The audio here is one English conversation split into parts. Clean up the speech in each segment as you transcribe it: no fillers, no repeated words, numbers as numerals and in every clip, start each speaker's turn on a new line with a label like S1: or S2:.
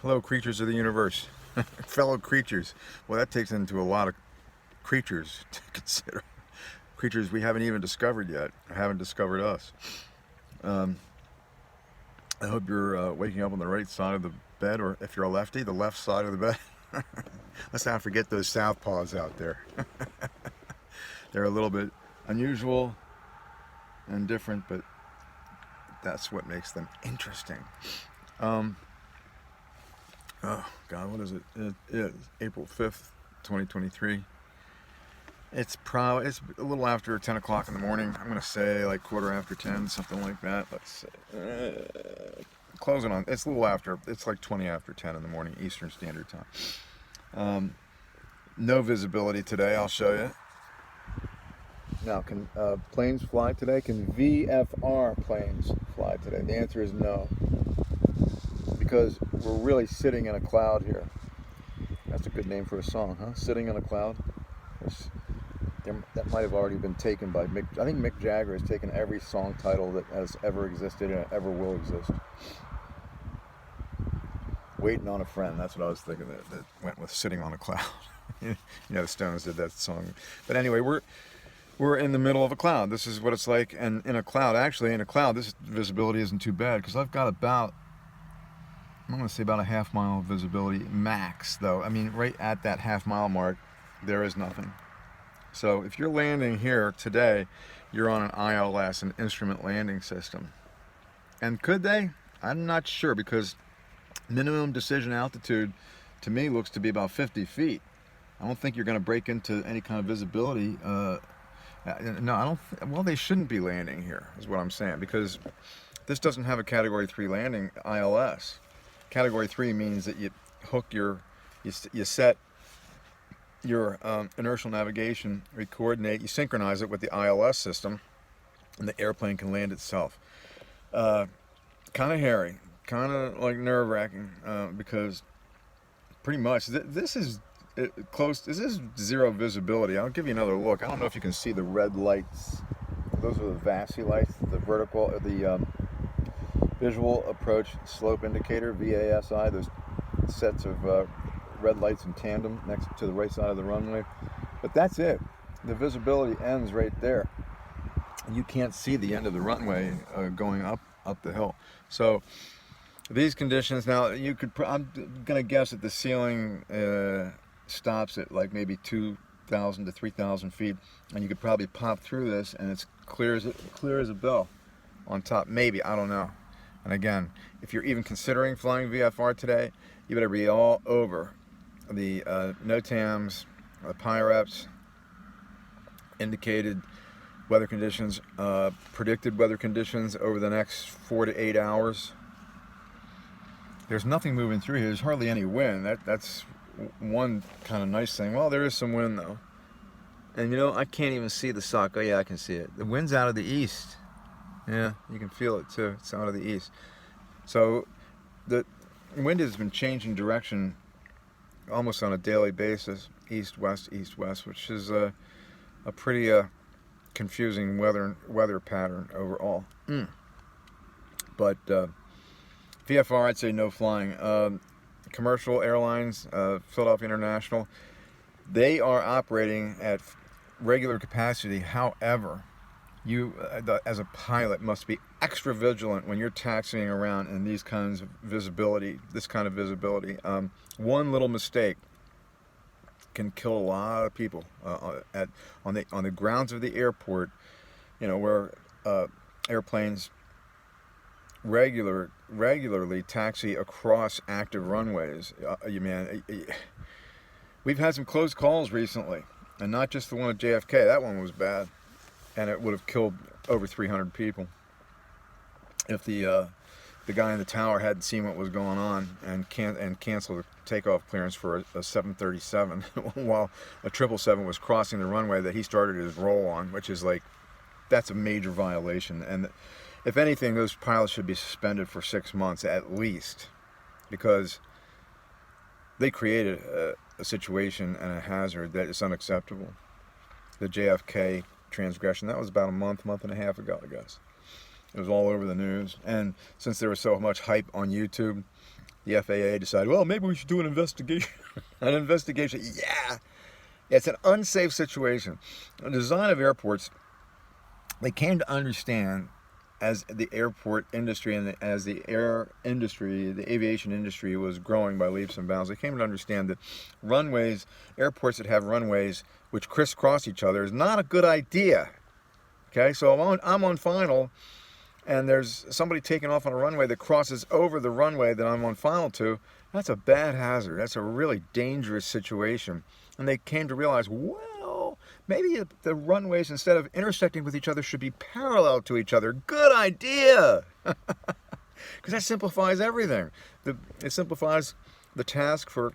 S1: Hello, creatures of the universe. Fellow creatures. Well, that takes into a lot of creatures to consider. Creatures we haven't even discovered yet, or haven't discovered us. Um, I hope you're waking up on the right side of the bed, or if you're a lefty, the left side of the bed. Let's not forget those southpaws out there. They're a little bit unusual and different, but that's what makes them interesting. Oh God, what is it? It is April 5th, 2023. It's a little after 10 o'clock in the morning. I'm gonna say like quarter after 10, something like that. Let's say, closing on. It's a little after. It's like 20 after 10 in the morning, Eastern Standard Time. No visibility today. I'll show you. Now, can planes fly today? Can VFR planes fly today? The answer is no, because we're really sitting in a cloud here. That's a good name for a song, huh? Sitting in a cloud. That might have already been taken by Mick. I think Mick Jagger has taken every song title that has ever existed and ever will exist. Waiting on a Friend. That's what I was thinking. That went with Sitting on a Cloud. You know, the Stones did that song. But anyway, we're in the middle of a cloud. This is what it's like. And in a cloud, this visibility isn't too bad, because I've got about, I'm going to say about a half-mile visibility max, though. I mean, right at that half-mile mark, there is nothing. So if you're landing here today, you're on an ILS, an instrument landing system. And could they? I'm not sure, because minimum decision altitude to me looks to be about 50 feet. I don't think you're going to break into any kind of visibility. No, I don't. Well, they shouldn't be landing here, is what I'm saying, because this doesn't have a Category 3 landing ILS. Category 3 means that you hook you set your inertial navigation, you coordinate, you synchronize it with the ILS system, and the airplane can land itself. Kind of hairy, kind of like nerve-wracking, because pretty much this is close. This is zero visibility. I'll give you another look. I don't know if you can see the red lights. Those are the VASI lights, the visual approach slope indicator, VASI. Those sets of red lights in tandem next to the right side of the runway. But that's it. The visibility ends right there. You can't see the end of the runway going up the hill. So these conditions, now I'm gonna guess that the ceiling stops at like maybe 2,000 to 3,000 feet, and you could probably pop through this, and it's clear as a bell on top. Maybe, I don't know. And again, if you're even considering flying VFR today, you better be all over the NOTAMs, the PIREPs, indicated weather conditions, predicted weather conditions over the next 4 to 8 hours. There's nothing moving through here. There's hardly any wind. That's one kind of nice thing. Well, there is some wind, though. And you know, I can't even see the sock. Oh yeah, I can see it. The wind's out of the east. Yeah, you can feel it too. It's out of the east. So the wind has been changing direction almost on a daily basis, east-west, which is a pretty confusing weather pattern overall. But VFR, I'd say no flying. Commercial airlines, Philadelphia International, they are operating at regular capacity. However, you, as a pilot, must be extra vigilant when you're taxiing around in these kinds of visibility. One little mistake can kill a lot of people on the grounds of the airport. You know, where airplanes regularly taxi across active runways. We've had some close calls recently, and not just the one at JFK. That one was bad, and it would have killed over 300 people if the guy in the tower hadn't seen what was going on and canceled the takeoff clearance for a 737 while a 777 was crossing the runway that he started his roll on, which is like, that's a major violation. And if anything, those pilots should be suspended for 6 months at least, because they created a situation and a hazard that is unacceptable. The JFK transgression, that was about a month and a half ago, I guess. It was all over the news, and since there was so much hype on YouTube, the FAA decided, well, maybe we should do an investigation. An investigation, yeah. It's an unsafe situation. The design of airports, they came to understand as the airport industry and as the air industry, the aviation industry was growing by leaps and bounds, they came to understand that runways, airports that have runways which crisscross each other is not a good idea. Okay, so I'm on final, and there's somebody taking off on a runway that crosses over the runway that I'm on final to. That's a bad hazard. That's a really dangerous situation. And they came to realize, well, maybe the runways, instead of intersecting with each other, should be parallel to each other. Good idea! Because that simplifies everything. It simplifies the task for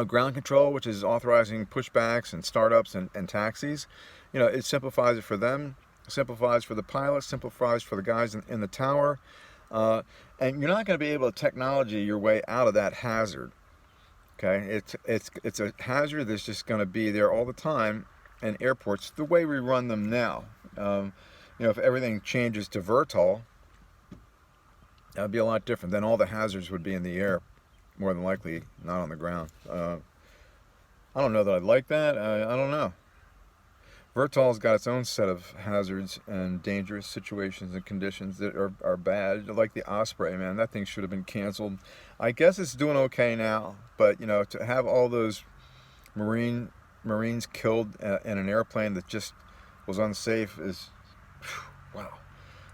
S1: ground control, which is authorizing pushbacks and startups and taxis. It simplifies it for them, simplifies for the pilots, simplifies for the guys in the tower. And you're not going to be able to technology your way out of that hazard. Okay, it's a hazard that's just going to be there all the time in airports, the way we run them now. If everything changes to VTOL, that would be a lot different. Then all the hazards would be in the air, more than likely, not on the ground. I don't know that I'd like that. I don't know. VTOL's got its own set of hazards and dangerous situations and conditions that are bad. Like the Osprey, man, that thing should have been canceled. I guess it's doing okay now, but to have all those Marines killed in an airplane that just was unsafe is, wow.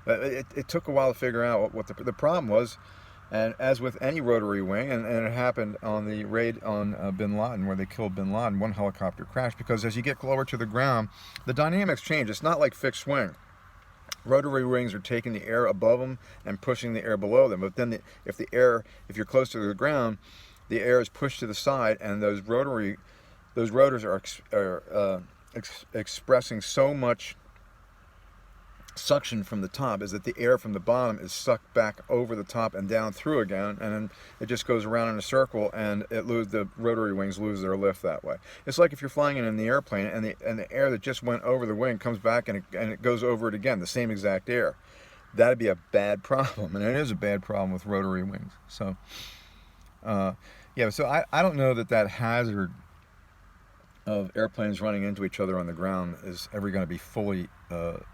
S1: It took a while to figure out what the problem was. And as with any rotary wing, and it happened on the raid on Bin Laden, where they killed Bin Laden, one helicopter crashed, because as you get lower to the ground, the dynamics change. It's not like fixed wing. Rotary wings are taking the air above them and pushing the air below them. But then if you're close to the ground, the air is pushed to the side, and those rotors are expressing so much suction from the top, is that the air from the bottom is sucked back over the top and down through again, and then it just goes around in a circle, and the rotary wings lose their lift that way. It's like if you're flying in the airplane and the air that just went over the wing comes back and it goes over it again, the same exact air. That'd be a bad problem, and it is a bad problem with rotary wings. So so I don't know that hazard of airplanes running into each other on the ground is ever going to be fully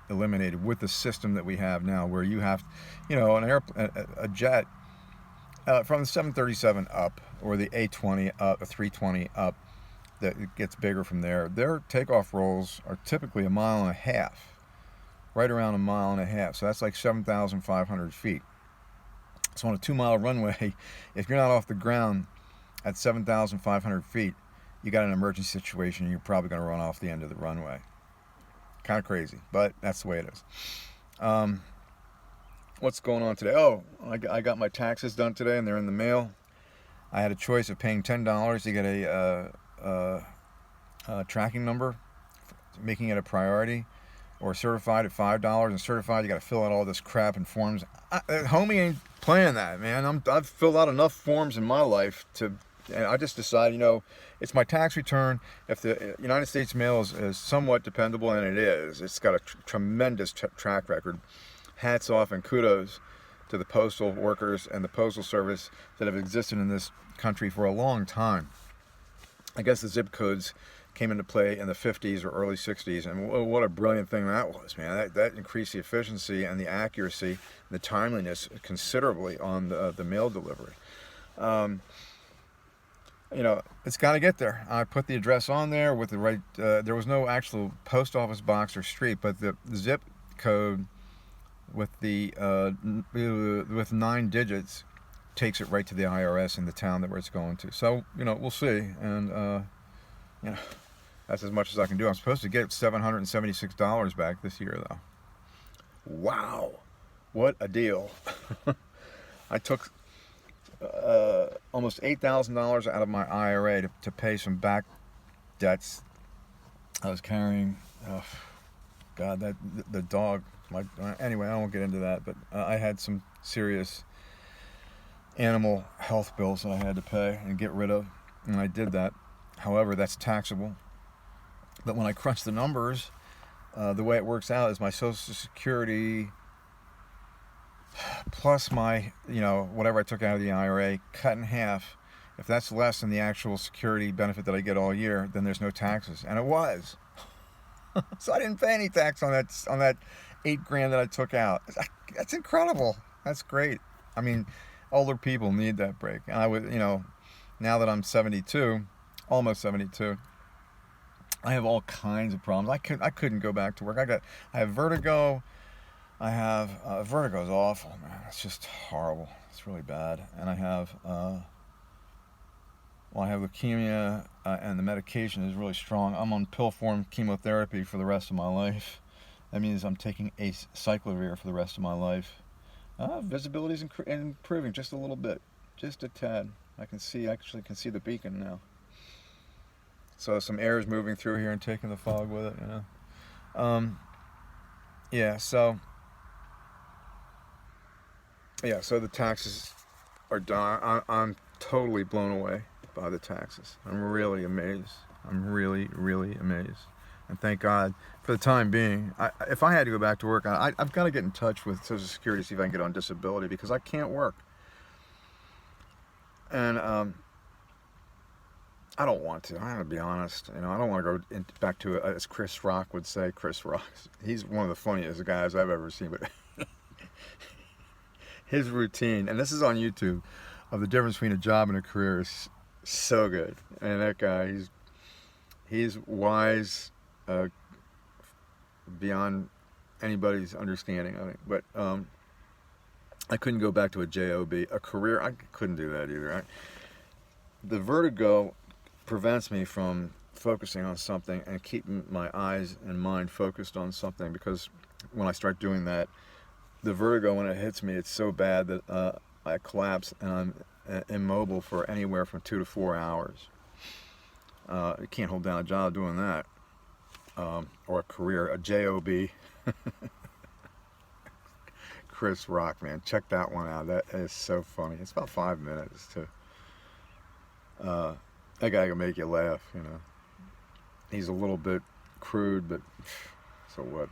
S1: eliminated with the system that we have now, where you have, a jet from the 737 up, or the A20 up, a 320 up, that gets bigger from there. Their takeoff rolls are typically 1.5 miles, right around 1.5 miles. So that's like 7,500 feet. So on a 2-mile runway, if you're not off the ground at 7,500 feet, you got an emergency situation, and you're probably going to run off the end of the runway. Kind of crazy, but that's the way it is. What's going on today? Oh, I got my taxes done today, and they're in the mail. I had a choice of paying $10 to get a tracking number, making it a priority, or certified at $5. And certified, you got to fill out all this crap and forms. Homie ain't playing that, man. I've filled out enough forms in my life and I just decided, it's my tax return. If the United States mail is somewhat dependable, and it is, it's got a tremendous track record. Hats off and kudos to the postal workers and the postal service that have existed in this country for a long time. I guess the zip codes came into play in the 50s or early 60s, and what a brilliant thing that was, man. That increased the efficiency and the accuracy and the timeliness considerably on the mail delivery. It's got to get there. I put the address on there with the right, there was no actual post office box or street, but the zip code with with 9 digits takes it right to the IRS in the town that where it's going to. So, we'll see. And, that's as much as I can do. I'm supposed to get $776 back this year, though. Wow. What a deal. I took almost $8,000 out of my IRA to pay some back debts I was carrying. Oh, God, the dog. Anyway, I won't get into that, but I had some serious animal health bills that I had to pay and get rid of, and I did that. However, that's taxable. But when I crunch the numbers, the way it works out is my Social Security plus my, whatever I took out of the IRA, cut in half. If that's less than the actual security benefit that I get all year, then there's no taxes. And it was. So I didn't pay any tax on that $8,000 that I took out. That's incredible. That's great. I mean, older people need that break. And I would, now that I'm 72, almost 72, I have all kinds of problems. I couldn't go back to work. I have vertigo. I have vertigo is awful, man. It's just horrible. It's really bad. And I have I have leukemia, and the medication is really strong. I'm on pill form chemotherapy for the rest of my life. That means I'm taking acyclovir for the rest of my life. Visibility is improving just a little bit, just a tad. I can see the beacon now. So some air is moving through here and taking the fog with it, So the taxes are done. I'm totally blown away by the taxes. I'm really amazed. I'm really, really amazed. And thank God for the time being. If I had to go back to work, I've got to get in touch with Social Security to see if I can get on disability, because I can't work. And I don't want to. I'm going to be honest. I don't want to go back to it, as Chris Rock would say. Chris Rock, he's one of the funniest guys I've ever seen. But his routine, and this is on YouTube, of the difference between a job and a career is so good. And that guy, he's wise beyond anybody's understanding, I think. But I couldn't go back to a job. A career, I couldn't do that either. The vertigo prevents me from focusing on something and keeping my eyes and mind focused on something, because when I start doing that, the vertigo, when it hits me, it's so bad that I collapse and I'm immobile for anywhere from 2 to 4 hours. You can't hold down a job doing that, or a career, a job. Chris Rock, man, check that one out. That is so funny. It's about 5 minutes too. That guy can make you laugh, He's a little bit crude, but so what?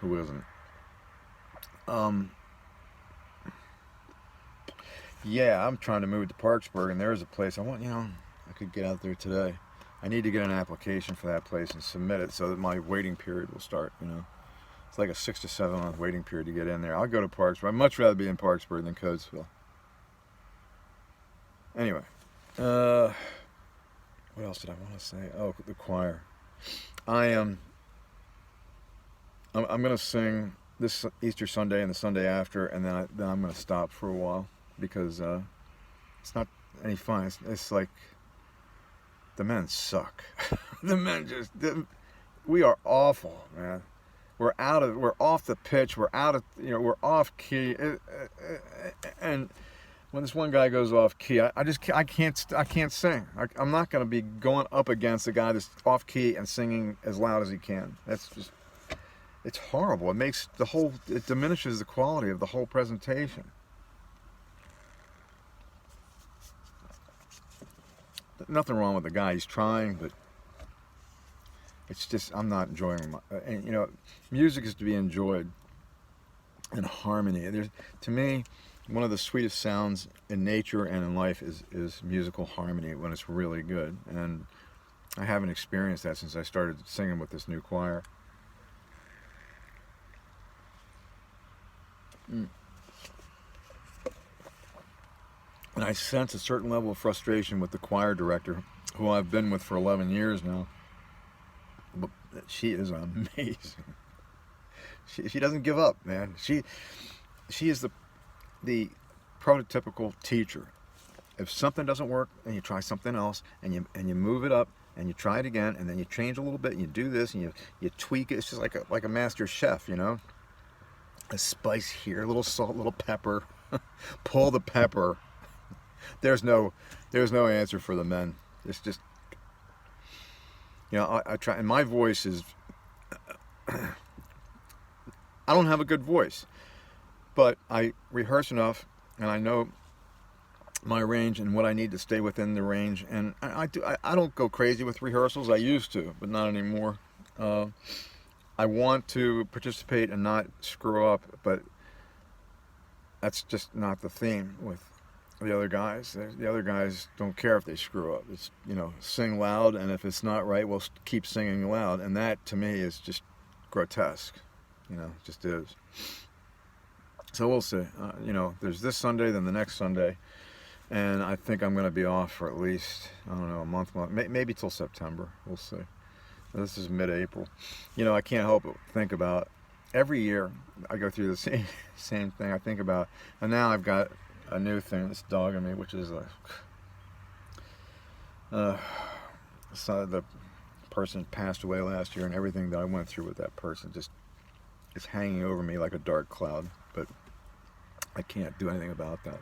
S1: Who isn't? I'm trying to move to Parksburg, and there's a place I want, I could get out there today. I need to get an application for that place and submit it so that my waiting period will start, It's like a 6 to 7 month waiting period to get in there. I'll go to Parksburg. I'd much rather be in Parksburg than Coatesville. Anyway. What else did I want to say? Oh, the choir. I'm going to sing this Easter Sunday and the Sunday after, and then I'm going to stop for a while, because it's not any fun. It's like the men suck. The men we are awful, man. We're off the pitch. We're out of, we're off key, and when this one guy goes off key, I can't sing. I'm not going to be going up against a guy that's off key and singing as loud as he can. It's horrible. It diminishes the quality of the whole presentation. Nothing wrong with the guy. He's trying, but it's just, I'm not enjoying music is to be enjoyed in harmony. To me, one of the sweetest sounds in nature and in life is musical harmony, when it's really good. And I haven't experienced that since I started singing with this new choir. And I sense a certain level of frustration with the choir director, who I've been with for 11 years now. But she is amazing. She doesn't give up, man. She is the prototypical teacher. If something doesn't work, and you try something else, and you move it up, and you try it again, and then you change a little bit, and you do this, and you tweak it. It's just like a master chef, A spice here, a little salt, a little pepper. Pull the pepper. There's no answer for the men. It's just, I try, and my voice is, I don't have a good voice, but I rehearse enough, and I know my range and what I need to stay within the range. And I don't go crazy with rehearsals. I used to, but not anymore. I want to participate and not screw up, but that's just not the theme with the other guys. The other guys don't care if they screw up. It's, you know, sing loud, and if it's not right, we'll keep singing loud. And that, to me, is just grotesque. You know, it just is. So we'll see. You know, there's this Sunday, then the next Sunday, and I think I'm going to be off for at least, I don't know, a month, maybe till September. We'll see. This is mid-April. You know, I can't help but think about, every year I go through the same thing. I think about, and now I've got a new thing that's dogging me, which is so the person passed away last year, and everything that I went through with that person just is hanging over me like a dark cloud. But I can't do anything about that.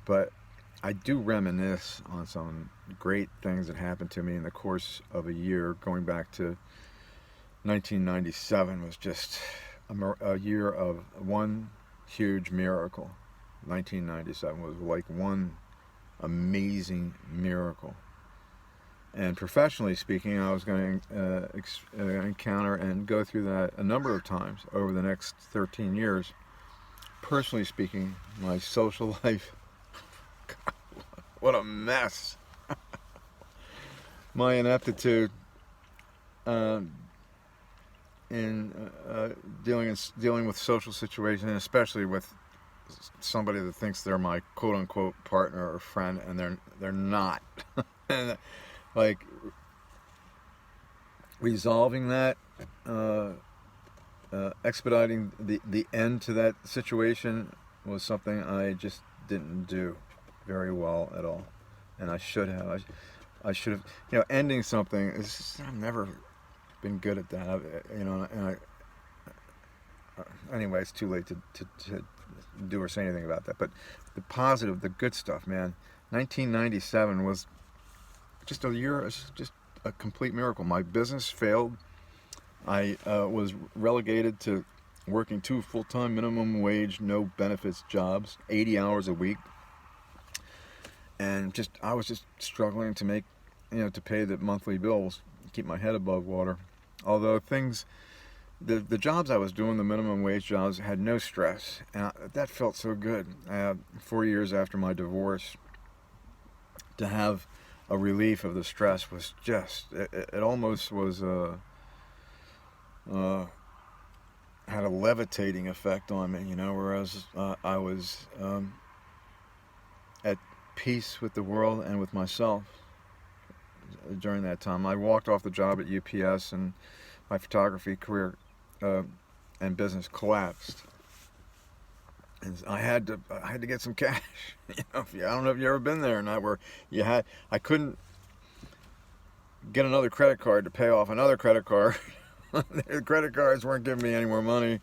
S1: But I do reminisce on some great things that happened to me in the course of a year. Going back to 1997 was just a year of one huge miracle. 1997 was like one amazing miracle. And professionally speaking, I was going to encounter and go through that a number of times over the next 13 years. Personally speaking, my social life, God, what a mess. My ineptitude in dealing with social situations, and especially with somebody that thinks they're my quote-unquote partner or friend, and they're not. And, like, resolving that, expediting the end to that situation was something I just didn't do very well at all, and I should have. I should have, you know, ending something is, I've never been good at that, you know, and anyway, it's too late to do or say anything about that. But the positive, the good stuff, man. 1997 was just a year, just a complete miracle. My business failed. I was relegated to working 2 full-time minimum wage, no benefits jobs, 80 hours a week. And I was just struggling to make, you know, to pay the monthly bills, keep my head above water. Although the jobs I was doing, the minimum wage jobs, had no stress. And that felt so good. 4 years after my divorce, to have a relief of the stress was just, it almost was, had a levitating effect on me, you know, whereas I was at peace with the world and with myself during that time. I walked off the job at UPS, and my photography career and business collapsed. And I had to get some cash. You know, I don't know if you've ever been there or not, where I couldn't get another credit card to pay off another credit card. The credit cards weren't giving me any more money,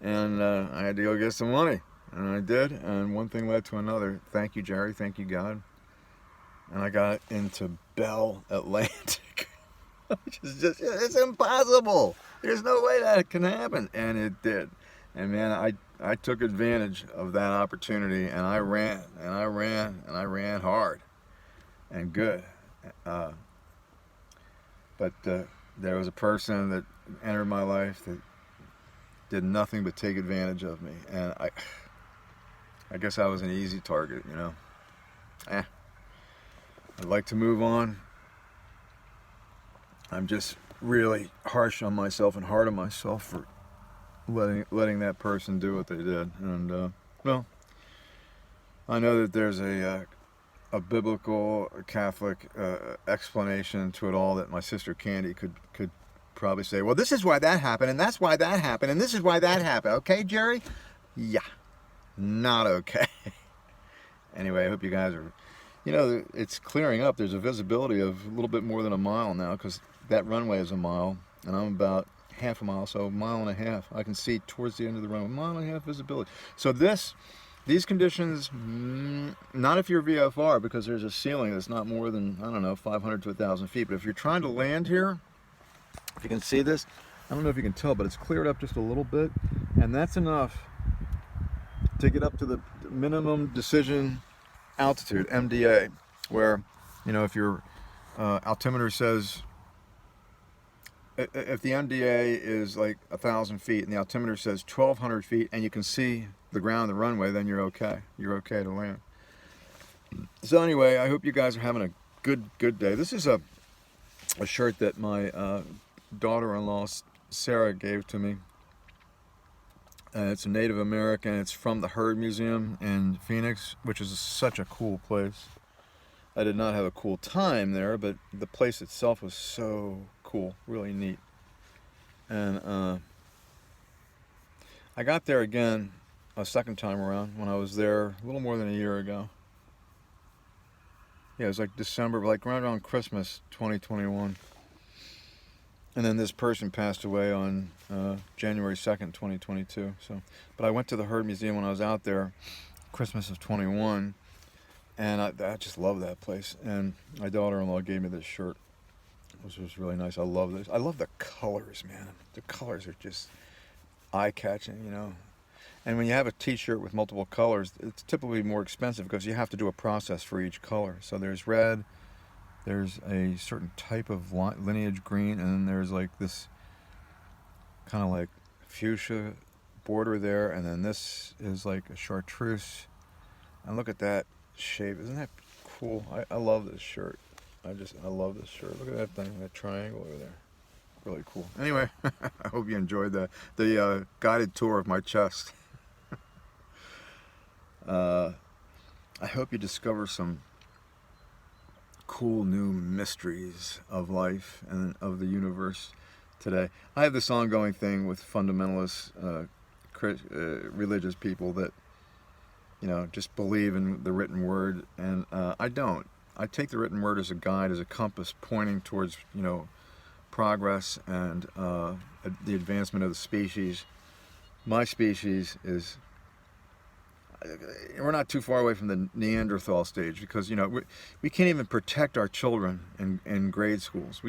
S1: and I had to go get some money, and I did. And one thing led to another. Thank you, Jerry. Thank you, God. And I got into Bell Atlantic, which is just, it's impossible. There's no way that can happen, and it did. And man, I took advantage of that opportunity, and I ran, and I ran, and I ran hard and good. But there was a person that entered my life that did nothing but take advantage of me, and I guess I was an easy target, you know. I'd like to move on. I'm just really harsh on myself and hard on myself for letting that person do what they did. And well, I know that there's a biblical, Catholic explanation to it all that my sister Candy could probably say. Well, this is why that happened, and that's why that happened, and this is why that happened. Okay, Jerry? Yeah, not okay. Anyway, I hope you guys are, you know, it's clearing up. There's a visibility of a little bit more than a mile now, because that runway is a mile, and I'm about half a mile, so a mile and a half. I can see towards the end of the runway, a mile and a half visibility. So these conditions, not if you're VFR, because there's a ceiling that's not more than, I don't know, 500 to 1,000 feet. But if you're trying to land here, if you can see this, I don't know if you can tell, but it's cleared up just a little bit, and that's enough to get up to the minimum decision altitude, MDA, where, you know, if your altimeter says if the MDA is like 1,000 feet and the altimeter says 1,200 feet and you can see the ground, the runway, then you're okay. You're okay to land. So anyway, I hope you guys are having a good day. This is a shirt that my daughter-in-law Sarah gave to me. It's a Native American. It's from the Herd Museum in Phoenix, which is such a cool place. I did not have a cool time there, but the place itself was so cool, really neat. And I got there again a second time around when I was there a little more than a year ago. Yeah, it was like December, like right around Christmas 2021. And then this person passed away on January 2nd, 2022. So, but I went to the Herd Museum when I was out there, Christmas of 21, and I just love that place. And my daughter-in-law gave me this shirt, which was really nice. I love this. I love the colors, man. The colors are just eye-catching, you know. And when you have a t-shirt with multiple colors, it's typically more expensive because you have to do a process for each color. So there's red, there's a certain type of lineage green, and then there's like this kind of like fuchsia border there, and then this is like a chartreuse. And look at that shape. Isn't that cool? I love this shirt. I love this shirt. Look at that thing, that triangle over there. Really cool. Anyway, I hope you enjoyed the guided tour of my chest. I hope you discover some cool new mysteries of life and of the universe today. I have this ongoing thing with fundamentalist religious people that, you know, just believe in the written word, and I don't. I take the written word as a guide, as a compass pointing towards, you know, progress and the advancement of the species. My species is, we're not too far away from the Neanderthal stage, because, you know, we can't even protect our children in grade schools.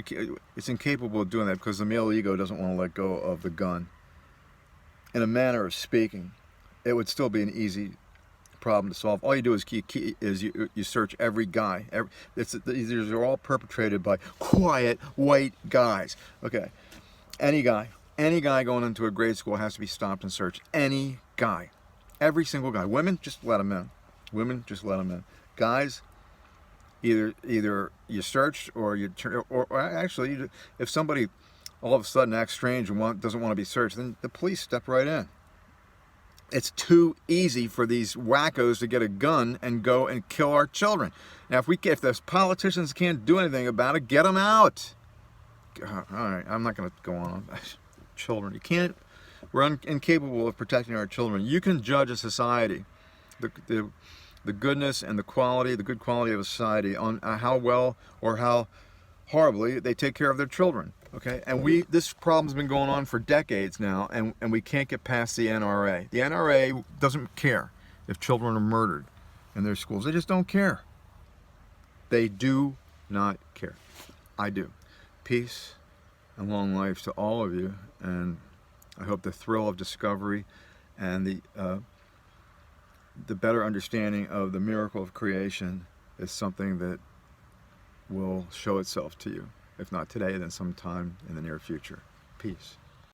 S1: It's incapable of doing that because the male ego doesn't want to let go of the gun. In a manner of speaking, it would still be an easy problem to solve. All you do is you search every guy. These are all perpetrated by quiet white guys. Okay, any guy going into a grade school has to be stopped and searched. Any guy. Every single guy. Women, just let them in. Women, just let them in. Guys, either you search or you turn, or actually, if somebody all of a sudden acts strange and doesn't want to be searched, then the police step right in. It's too easy for these wackos to get a gun and go and kill our children. Now, if the politicians can't do anything about it, get them out. All right, I'm not going to go on. Children, you can't. We're incapable of protecting our children. You can judge a society, the goodness and the good quality of a society on how well or how horribly they take care of their children. Okay, and this problem's been going on for decades now, and we can't get past the NRA. The NRA doesn't care if children are murdered in their schools. They just don't care. They do not care. I do. Peace and long life to all of you, and I hope the thrill of discovery and the better understanding of the miracle of creation is something that will show itself to you. If not today, then sometime in the near future. Peace.